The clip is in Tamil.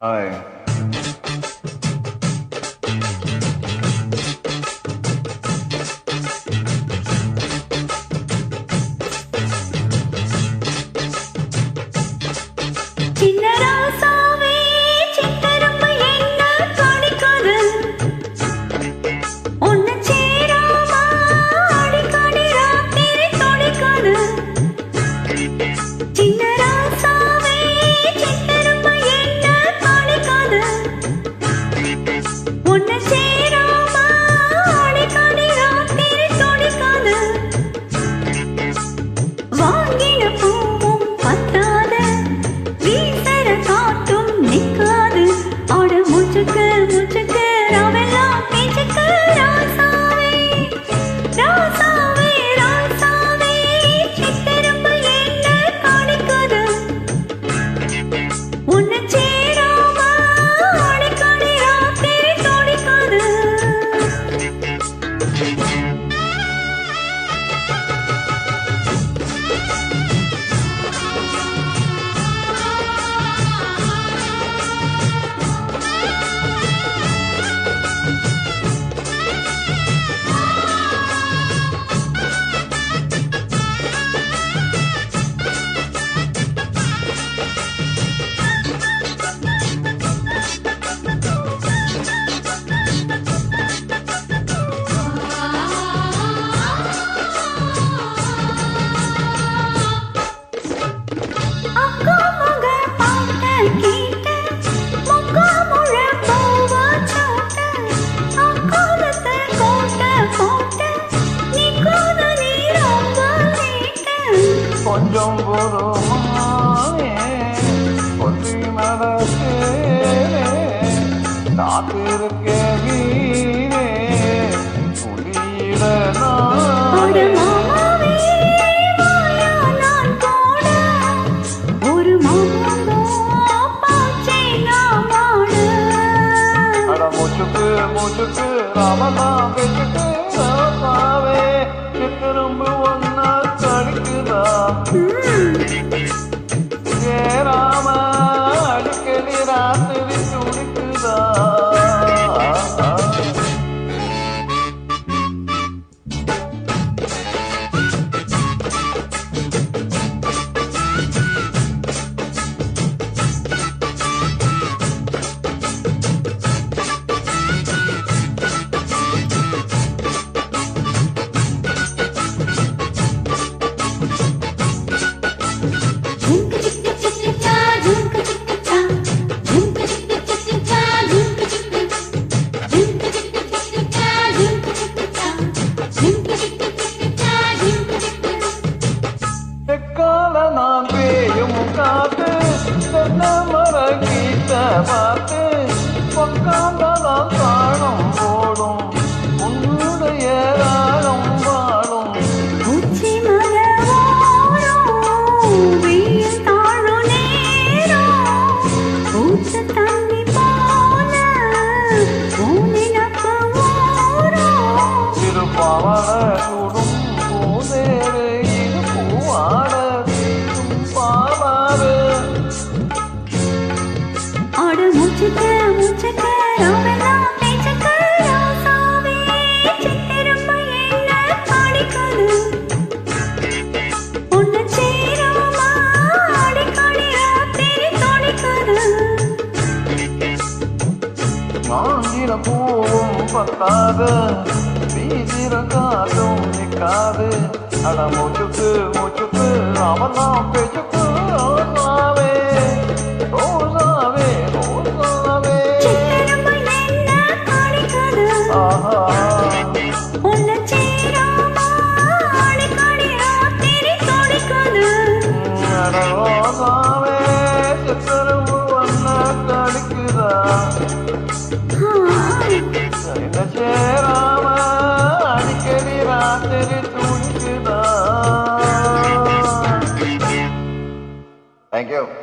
Hi. கொஞ்சம் பொறுமானே கொல்லி மரத்தே காத்திருக்க வீரே துளியிட மூச்சுக்கு மூச்சுக்கு ராமதான் பேச்சுக்கு ராசாவே திரும்ப ஒன்னா கடிக்குதா ஏராம அடிக்கடி ராத்திரி துடிக்குதா நான் பேயும் காத்து மர கீட்ட பார்த்து பொக்காந்ததான் தாழம் போடும் உன்னுடைய ராகம் வாழும் திருப்பாவட கூடும் பூதேரு இது பூவாட முச்சுக்க முச்சுக்க ராமெல்லாம் பேச்சுக்க ராசாவே சித்திரம்ப என்ன காடிக்கது ஒன்னு சேராமா அடிக்கடி ராத்திரி தோணிக்கது வாங்கிற பூவும் பத்தாது வீசிற காதும் நிற்காது அட மூச்சுக்கு மூச்சுக்கு ராமெல்லாம் பேச்சுக்கு ராசாவே அடிக்கடி ராத்திரி துடிக்குதா. Thank you.